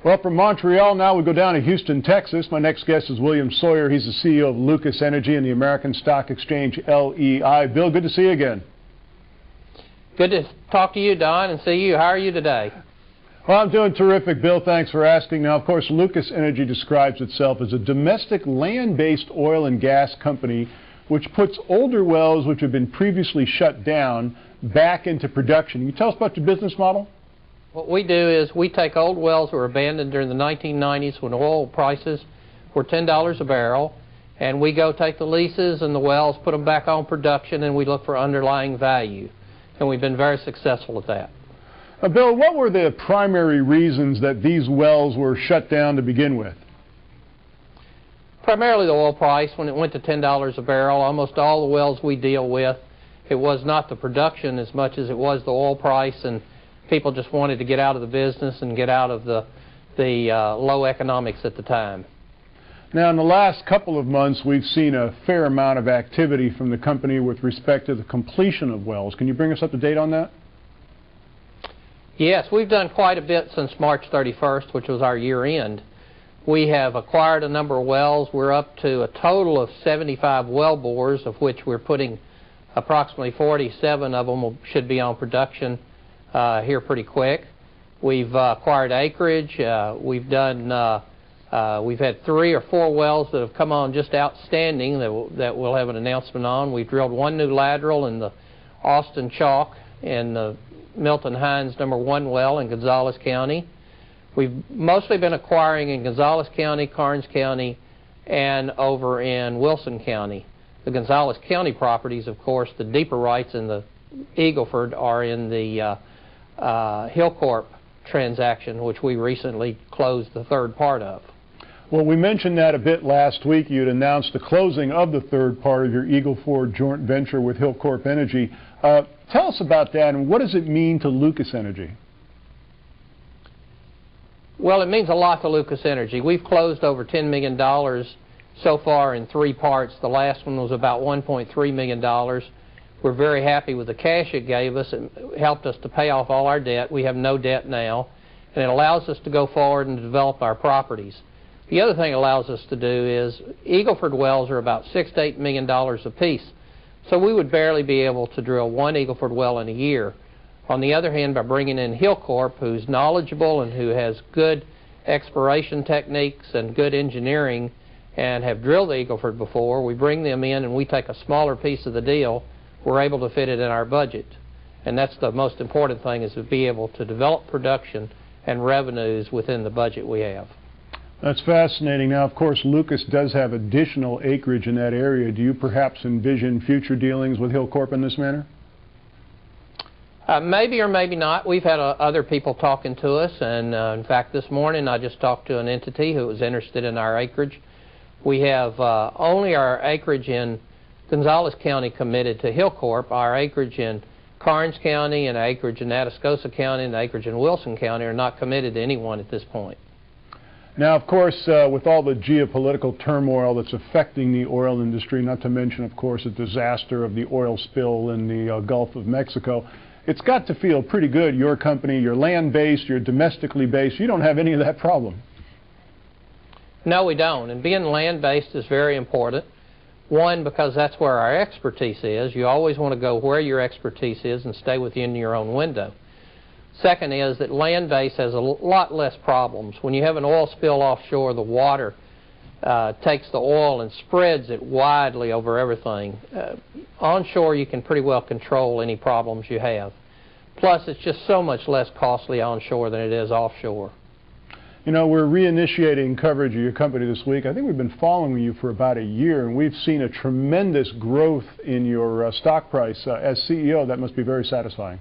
Well, from Montreal now we go down to Houston, Texas. My next guest is William Sawyer. He's the CEO of Lucas Energy and the American Stock Exchange, LEI. Bill, good to see you again. Good to talk to you, Don, and see you. How are you today? Well, I'm doing terrific, Bill. Thanks for asking. Now, of course, Lucas Energy describes itself as a domestic land-based oil and gas company which puts older wells which have been previously shut down back into production. Can you tell us about your business model? What we do is we take old wells that were abandoned during the 1990s when oil prices were $10 a barrel, and we go take the leases and the wells, put them back on production, and we look for underlying value. And we've been very successful at that. Bill, what were the primary reasons that these wells were shut down to begin with? Primarily the oil price. When it went to $10 a barrel, almost all the wells we deal with, it was not the production as much as it was the oil price, and people just wanted to get out of the business and get out of the low economics at the time. Now, in the last couple of months, we've seen a fair amount of activity from the company with respect to the completion of wells. Can you bring us up to date on that? Yes, we've done quite a bit since March 31st, which was our year end. We have acquired a number of wells. We're up to a total of 75 well bores, of which we're putting approximately 47 of them should be on production here pretty quick. We've acquired acreage. We've had 3 or 4 wells that have come on just outstanding that we'll have an announcement on. We've drilled 1 new lateral in the Austin Chalk and the Milton Hines #1 well in Gonzales County. We've mostly been acquiring in Gonzales County, Karnes County, and over in Wilson County. The Gonzales County properties, of course, the deeper rights in the Eagle Ford are in the Hilcorp transaction, which we recently closed the third part of. Well, we mentioned that a bit last week. You'd announced the closing of the third part of your Eagle Ford joint venture with Hilcorp Energy. Tell us about that, and what does it mean to Lucas Energy? Well, it means a lot to Lucas Energy. We've closed over $10 million so far in 3 parts. The last one was about $1.3 million. We're very happy with the cash it gave us. It helped us to pay off all our debt. We have no debt now, and it allows us to go forward and develop our properties. The other thing it allows us to do is Eagle Ford wells are about $6 to $8 million apiece, so we would barely be able to drill 1 Eagle Ford well in a year. On the other hand, by bringing in Hilcorp, who's knowledgeable and who has good exploration techniques and good engineering and have drilled the Eagle Ford before, we bring them in and we take a smaller piece of the deal. We're able to fit it in our budget. And that's the most important thing, is to be able to develop production and revenues within the budget we have. That's fascinating. Now, of course, Lucas does have additional acreage in that area. Do you perhaps envision future dealings with Hilcorp in this manner? Maybe or maybe not. We've had other people talking to us, and in fact this morning I just talked to an entity who was interested in our acreage. We have only our acreage in Gonzales County committed to Hilcorp. Our acreage in Karnes County and acreage in Atascosa County and acreage in Wilson County are not committed to anyone at this point. Now, of course, with all the geopolitical turmoil that's affecting the oil industry, not to mention, of course, the disaster of the oil spill in the Gulf of Mexico, it's got to feel pretty good. Your company, you're land-based, you're domestically based. You don't have any of that problem. No, we don't. And being land-based is very important. One, because that's where our expertise is. You always want to go where your expertise is and stay within your own window. Second is that land-based has a lot less problems. When you have an oil spill offshore, the water takes the oil and spreads it widely over everything. Onshore, you can pretty well control any problems you have. Plus, it's just so much less costly onshore than it is offshore. You know, we're reinitiating coverage of your company this week. I think we've been following you for about a year, and we've seen a tremendous growth in your stock price. As CEO, that must be very satisfying.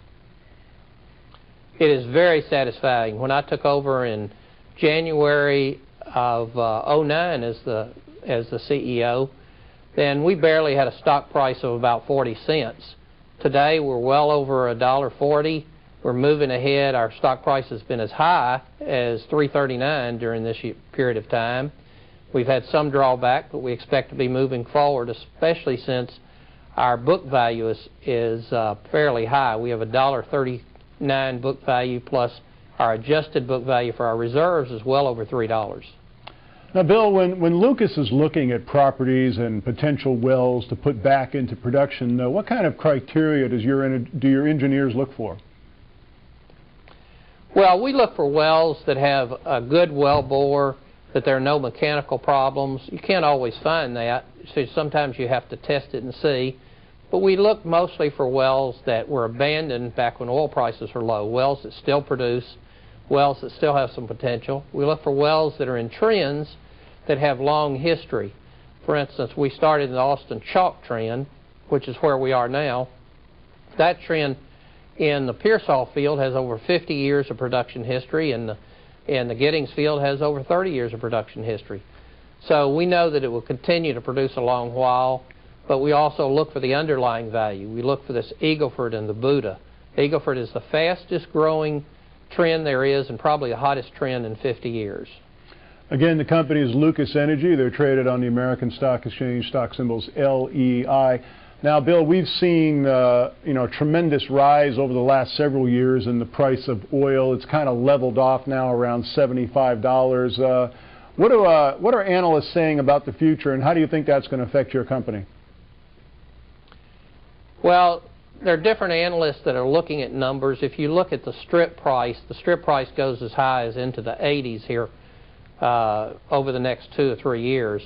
It is very satisfying. When I took over in January of '09 as the CEO, then we barely had a stock price of about 40 cents. Today we're well over $1.40. We're moving ahead. Our stock price has been as high as $3.39 during this period of time. We've had some drawback, but we expect to be moving forward, especially since our book value is fairly high. We have $1.39 book value plus Our adjusted book value for our reserves is well over $3. Now, Bill, when Lucas is looking at properties and potential wells to put back into production, what kind of criteria do your engineers look for? Well, we look for wells that have a good well bore, that there are no mechanical problems. You can't always find that, so sometimes you have to test it and see. But we look mostly for wells that were abandoned back when oil prices were low, wells that still produce, wells that still have some potential. We look for wells that are in trends that have long history. For instance, we started in the Austin Chalk trend, which is where we are now. That trend in the Pearsall field has over 50 years of production history, and the Giddings field has over 30 years of production history. So we know that it will continue to produce a long while, but we also look for the underlying value. We look for this Eagle Ford and the Buddha. Eagle Ford is the fastest growing trend there is and probably the hottest trend in 50 years. Again, the company is Lucas Energy. They're traded on the American Stock Exchange, stock symbols LEI. Now, Bill, we've seen a tremendous rise over the last several years in the price of oil. It's kind of leveled off now around $75. What are analysts saying about the future, and how do you think that's going to affect your company? Well, there are different analysts that are looking at numbers. If you look at the strip price goes as high as into the 80s here over the next 2 or 3 years.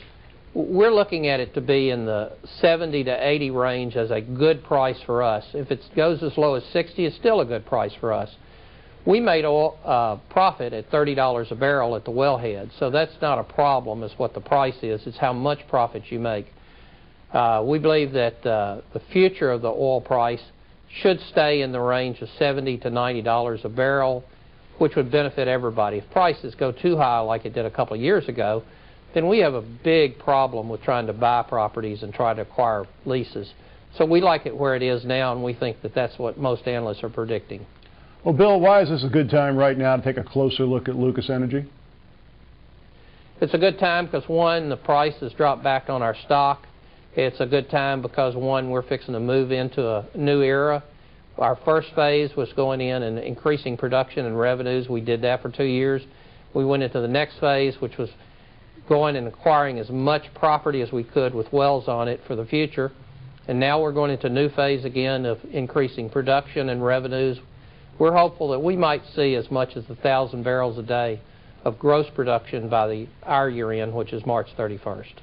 We're looking at it to be in the 70 to 80 range as a good price for us. If it goes as low as 60, it's still a good price for us. We made profit at $30 a barrel at the wellhead, so that's not a problem as what the price is. It's how much profit you make. We believe that the future of the oil price should stay in the range of $70 to $90 a barrel, which would benefit everybody. If prices go too high like it did a couple of years ago, then we have a big problem with trying to buy properties and try to acquire leases. So we like it where it is now, and we think that that's what most analysts are predicting. Well, Bill, why is this a good time right now to take a closer look at Lucas Energy? It's a good time because, one, the price has dropped back on our stock. It's a good time because, one, we're fixing to move into a new era. Our first phase was going in and increasing production and revenues. We did that for 2 years. We went into the next phase, which was going and acquiring as much property as we could with wells on it for the future. And now we're going into a new phase again of increasing production and revenues. We're hopeful that we might see as much as 1,000 barrels a day of gross production by our year end, which is March 31st.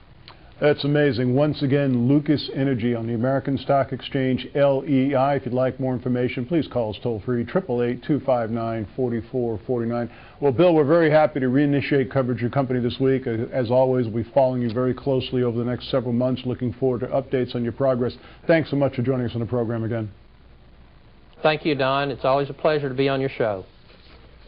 That's amazing. Once again, Lucas Energy on the American Stock Exchange, LEI. If you'd like more information, please call us toll-free, 888-259-4449. Well, Bill, we're very happy to reinitiate coverage of your company this week. As always, we'll be following you very closely over the next several months, looking forward to updates on your progress. Thanks so much for joining us on the program again. Thank you, Don. It's always a pleasure to be on your show.